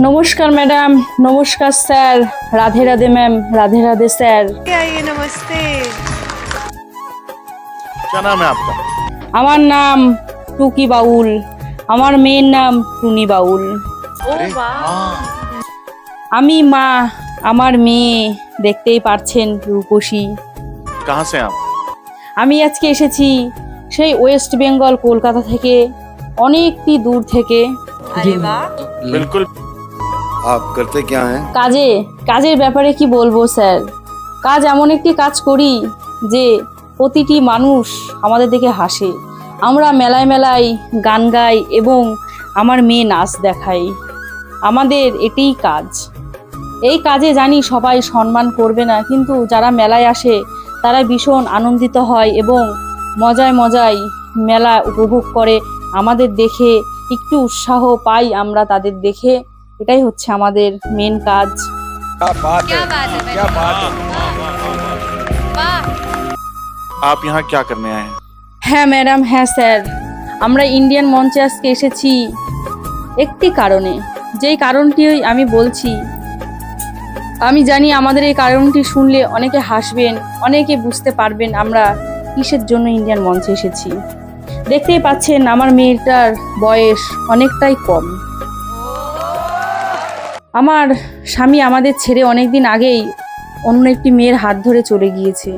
नमस्कार मैडम, नमस्कार sir, Radhe Radhe ma'am, Radhe Radhe sir. आइए, नमस्ते। क्या नाम है आपका? আমার নাম টুকি বাউল, আমার মেয়ের নাম টুনি বাউল। अरे हाँ, আমি মা, আমার মেয়ে দেখতেই পারছেন রূপসী। कहाँ से आप? আমি আজকে এসেছি সেই ওয়েস্ট বেঙ্গল কলকাতা থেকে, অনেকটি দূর থেকে। अरे वाह, बिल्कुल। आप करते क्या हैं? কাজের ব্যাপারে কি বলবো স্যার, কাজ এমন একটি কাজ করি যে প্রতিটি মানুষ আমাদের দেখে হাসে। আমরা মেলায় মেলায় গান গাই এবং আমার মেয়ে নাচ দেখাই। আমাদের এটিই কাজ। এই কাজে জানি সবাই সম্মান করবে না, কিন্তু যারা মেলায় আসে তারা ভীষণ আনন্দিত হয় এবং মজায় মজায় মেলা উপভোগ করে। আমাদের দেখে একটু উৎসাহ পাই আমরা তাদের দেখে। এটাই হচ্ছে আমাদের মেন কাজ। क्या बात है, क्या बात है, वाह। आप यहाँ क्या करने आए हैं? হ্যাঁ ম্যাডাম, হ্যাঁ স্যার, আমরা ইন্ডিয়ান মঞ্চে আজকে এসেছি একটি কারণে, যেই কারণটি আমি বলছি। আমি জানি আমাদের এই কারণটি শুনলে অনেকে হাসবেন, অনেকে বুঝতে পারবেন আমরা কিসের জন্য ইন্ডিয়ান মঞ্চে এসেছি। দেখতেই পাচ্ছেন আমার মেয়েটার বয়স অনেকটাই কম। আমার স্বামী আমাদের ছেড়ে অনেক দিন আগেই অন্য একটি মেয়ের হাত ধরে চলে গিয়েছে।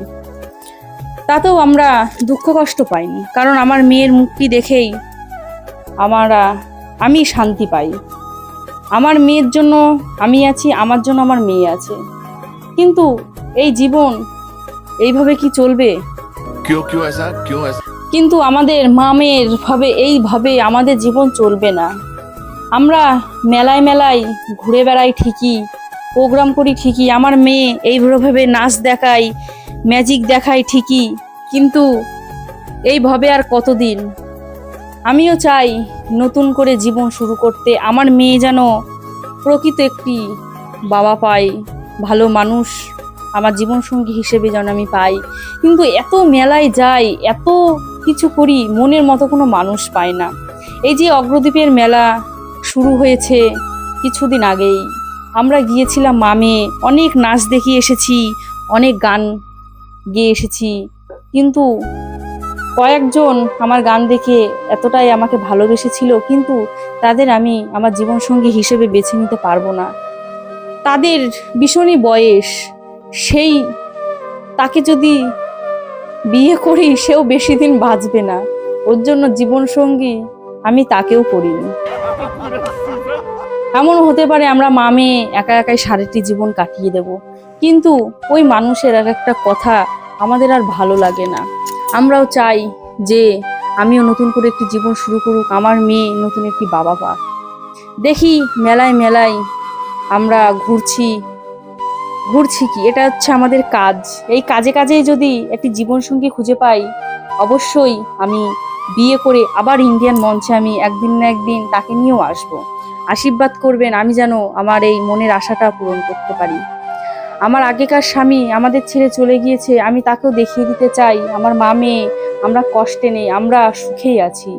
তাতেও আমরা দুঃখ কষ্ট পাইনি, কারণ আমার মেয়ের মুখটি দেখেই আমি শান্তি পাই। আমার মেয়ের জন্য আমি আছি, আমার জন্য আমার মেয়ে আছে। কিন্তু এই জীবন এইভাবে কি চলবে? क्यों क्यों ऐसा, क्यों ऐसा? কিন্তু আমাদের মামের ভাবে এইভাবে আমাদের জীবন চলবে না। আমরা মেলায় মেলায় ঘুরে বেড়াই ঠিকই, প্রোগ্রাম করি ঠিকই, আমার মেয়ে এইভাবে নাচ দেখাই, ম্যাজিক দেখাই ঠিকই, কিন্তু এইভাবে আর কতদিন? আমিও চাই নতুন করে জীবন শুরু করতে। আমার মেয়ে যেন প্রকৃত একটি বাবা পায়, ভালো মানুষ আমার জীবনসঙ্গী হিসেবে যেন আমি পাই। কিন্তু এত মেলায় যাই, এত কিছু করি, মনের মতো কোনো মানুষ পাই না। এই যে অগ্রদ্বীপের মেলা শুরু হয়েছে কিছুদিন আগেই, আমরা গিয়েছিলাম মামে, অনেক নাচ দেখিয়ে এসেছি, অনেক গান গেয়ে এসেছি, কিন্তু কয়েকজন আমার গান দেখে এতটাই আমাকে ভালোবেসেছিল, কিন্তু তাদের আমি আমার জীবনসঙ্গী হিসেবে বেছে নিতে পারবো না। তাদের ভীষণই বয়স, সেই তাকে যদি বিয়ে করি সেও বেশি দিন বাঁচবে না, ওর জন্য জীবনসঙ্গী আমি তাকেও করিনি। এমন হতে পারে আমরা মামে একা একাই সারাটি জীবন কাটিয়ে দেব, কিন্তু ওই মানুষের এক একটা কথা আমাদের আর ভালো লাগে না। আমরাও চাই যে আমিও নতুন করে একটি জীবন শুরু করুক, আমার মেয়ে নতুন একটি বাবা পাক। দেখি মেলায় মেলায় আমরা ঘুরছি কি, এটা হচ্ছে আমাদের কাজ। এই কাজে কাজেই যদি একটি জীবনসঙ্গী খুঁজে পাই, অবশ্যই আমি বিয়ে করে আবার ইন্ডিয়ান মঞ্চে আমি একদিন না একদিন তাকে নিয়েও আসবো। আশীর্বাদ করবেন আমি যেন আমার এই মনের আশাটা পূরণ করতে পারি। আমার আগেকার স্বামী আমাদের ছেড়ে চলে গিয়েছে, আমি তাকেও দেখিয়ে দিতে চাই আমার মা মেয়ে আমরা কষ্টে নেই, আমরা সুখেই আছি।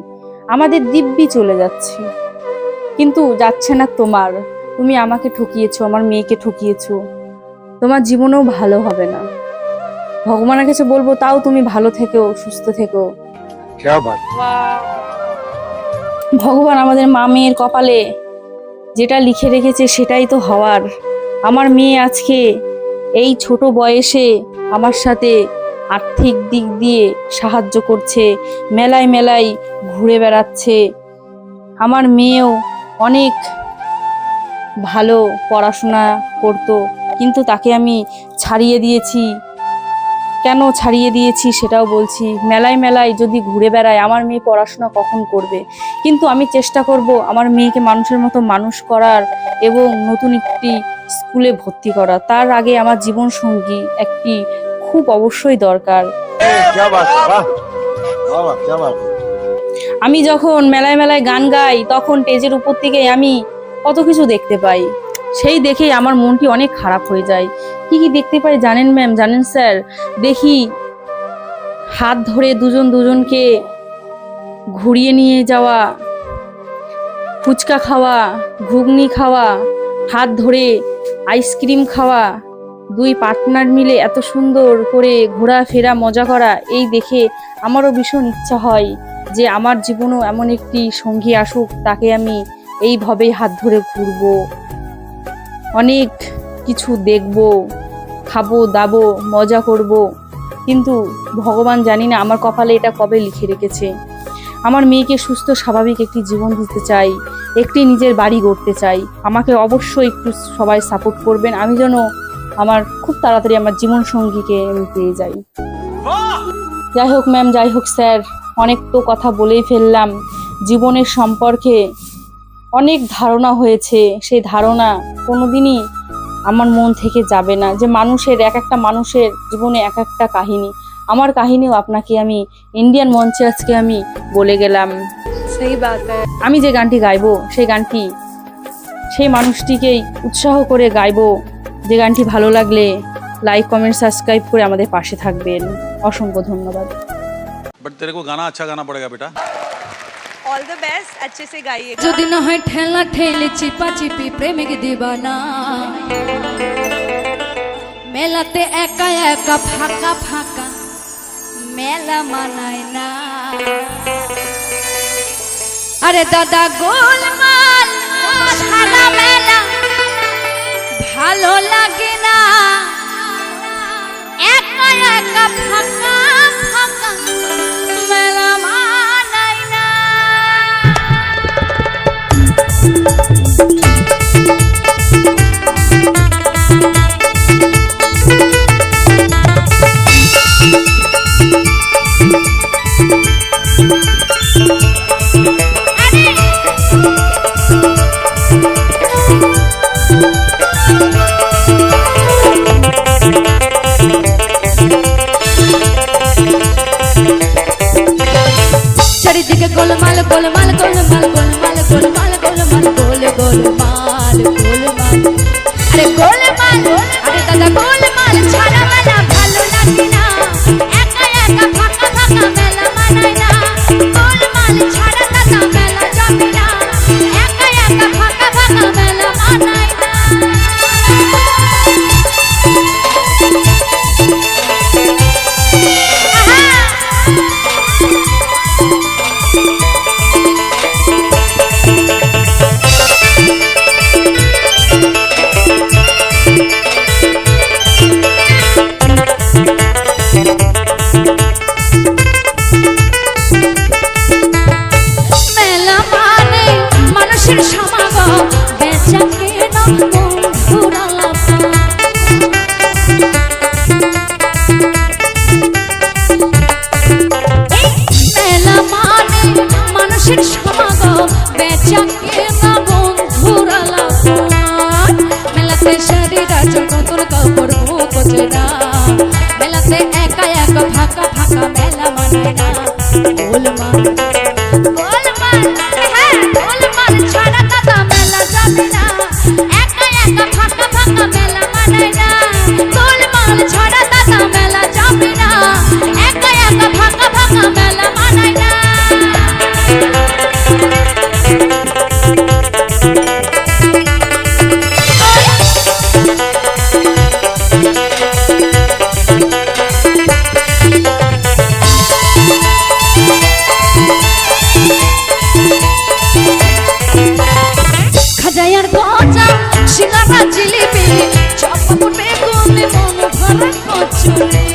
আমাদের দিব্যি চলে যাচ্ছে, কিন্তু যাচ্ছে না তোমার। তুমি আমাকে ঠকিয়েছো, আমার মেয়েকে ঠকিয়েছো, তোমার জীবনেও ভালো হবে না। ভগবানের কাছে বলবো, তাও তুমি ভালো থেকো, সুস্থ থেকো। क्या बात? ভগবান আমাদের মা মেয়ের কপালে যেটা লিখে রেখেছে সেটাই তো হওয়ার। আমার মেয়ে আজকে এই ছোট বয়সে আমার সাথে আর্থিক দিক দিয়ে সাহায্য করছে, মেলায় মেলায় ঘুরে বেড়াচ্ছে। আমার মেয়েও অনেক ভালো পড়াশোনা করতো, কিন্তু তাকে আমি ছাড়িয়ে দিয়েছি। কেন ছাড়িয়ে দিয়েছি সেটাও বলছি। মেলায় মেলায় যদি ঘুরে বেড়ায় আমার মেয়ে পড়াশোনা কখন করবে? কিন্তু আমি চেষ্টা করব আমার মেয়েকে মানুষের মতো মানুষ করার এবং নতুন একটি স্কুলে ভর্তি করা। তার আগে আমার জীবন সঙ্গী একটি খুব অবশ্যই দরকার। क्या बात? वाह वाह वाह, क्या बात? আমি যখন মেলায় মেলায় গান গাই তখন স্টেজের উপর থেকে আমি কত কিছু দেখতে পাই, সেই দেখেই আমার মনটি অনেক খারাপ হয়ে যায়। কি কি দেখতে পাই জানেন ম্যাম, জানেন স্যার? দেখি হাত ধরে দুজনকে ঘুরিয়ে নিয়ে যাওয়া, ফুচকা খাওয়া, ঘুগনি খাওয়া, হাত ধরে আইসক্রিম খাওয়া, দুই পার্টনার মিলে এত সুন্দর করে ঘোরাফেরা মজা করা, এই দেখে আমারও ভীষণ ইচ্ছা হয় যে আমার জীবনেও এমন একটি সঙ্গী আসুক, তাকে আমি এইভাবেই হাত ধরে ঘুরবো, অনেক কিছু দেখবো, খাবো দাবো, মজা করব। কিন্তু ভগবান জানি না আমার কপালে এটা কবে লিখে রেখেছে। আমার মেয়েকে সুস্থ স্বাভাবিক একটি জীবন দিতে চাই, একটি নিজের বাড়ি গড়তে চাই। আমাকে অবশ্যই একটু সবাই সাপোর্ট করবেন, আমি যেন আমার খুব তাড়াতাড়ি আমার জীবন সঙ্গীকে আমি পেয়ে যাই। যাই হোক ম্যাম, যাই হোক স্যার, অনেক তো কথা বলেই ফেললাম। জীবনের সম্পর্কে অনেক ধারণা হয়েছে, সেই ধারণা কোনোদিনই আমার মন থেকে যাবে না। যে মানুষের এক একটা মানুষের জীবনে এক একটা কাহিনী, আমার কাহিনীও আপনাকে আমি ইন্ডিয়ান মঞ্চে আজকে আমি বলে গেলাম। सही बात है। আমি যে গানটি গাইবো সেই গানটি সেই মানুষটিকেই উৎসাহ করে গাইবো। যে গানটি ভালো লাগলে লাইক কমেন্ট সাবস্ক্রাইব করে আমাদের পাশে থাকবেন। অসংখ্য ধন্যবাদ। बट तेरे को गाना अच्छा गाना पड़ेगा बेटा। ऑल द बेस्ट, अच्छे से गाइए। যদি না হয় ঠেলা ঠেলে চিপা চিপি প্রেমিক দিবানা, মেলাতে একা একা ফাঁকা ফাঁকা মেলা মানায় না। আরে দাদা গোলমাল সারা মেলা ভালো লাগে না, একা একা ফাঁকা ফাঁকা মেলা মানায় না। চারিদিকে গোলমাল গোলমাল গোলমাল গোলমাল গোলমাল গোলমাল গোল গোলমাল গোলমাল। আরে গোলমাল, আরে দাদা গোলমাল ছাড়া মেলা ভালো লাগে না, একা একা ফাঁকা ফাঁকা মেলা মানায় না। গোলমাল ছাড়া দাদা মেলা যাবে না, একা একা ফাঁকা ফাঁকা মেলা মানায় না। মেলা মানে মানুষের সমাগম, বেচা কেনা বন্ধুরা লাফা। মেলা মানে মানুষের সমাগম, বেচা কেনা বন্ধুরা লাফা। মেলাতে শাড়ির আঁচল কতল কাপড় মুখ চেনা, মেলাতে একা একা ফাঁকা ফাঁকা মেলা মানায় না। গোলমাল গোলমাল, হ্যাঁ গোলমাল ছাড়া দাদা মেলা যাবে না, একা একা ফাঁকা ফাঁকা মেলা মানায় না। গোলমাল ছাড়া দাদা মেলা যাবে না, একা একা ফাঁকা ফাঁকা মেলা মানায় না। খাজায়ার গজা সিঙ্গারা জিলিপি চপপট বেগুনি মন ভরা কচুরি।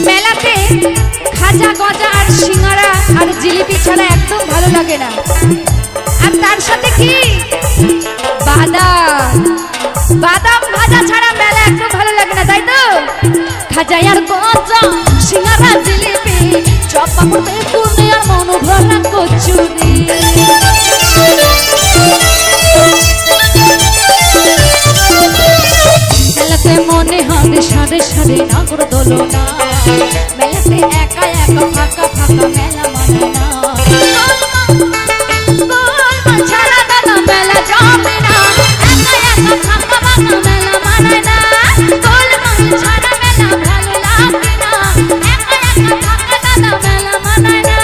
মেলাতে খাজা গজা আর সিঙ্গারা আর জিলিপি ছাড়া একদম ভালো লাগে না। আর তার সাথে কি বাদাম, বাদাম ভাজা ছাড়া মেলা একদম ভালো লাগে না, তাই তো? খাজায়ার গজা সিঙ্গারা জিলিপি চপপট বেগুনি আর মন ভরা কচুরি। মেলাতে মনে হবে সাদে সাদে নাগর দোলনা, মেলাতে একা একা ফাঁকা ফাঁকা মেলা মানায় না। গোলমাল ছাড়া দাদা মেলা যাবে না, একা একা ফাঁকা ফাঁকা মেলা মানায় না। গোলমাল ছাড়া মেলা ভালো লাগে না, একা একা ফাঁকা দাদা মেলা মানায় না।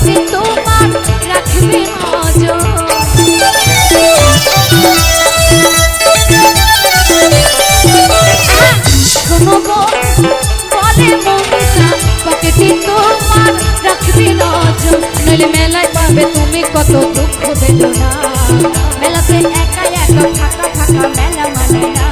পকেটে তোমার রাখবে নজর। শোনো গো বলে মমিতা পকেটে তোমার রাখবে নজর, নইলে মেলায় পাবে তুমি কত দুঃখ বেদনা। মেলাতে একা একা ফাঁকা ফাঁকা মেলা মানে না,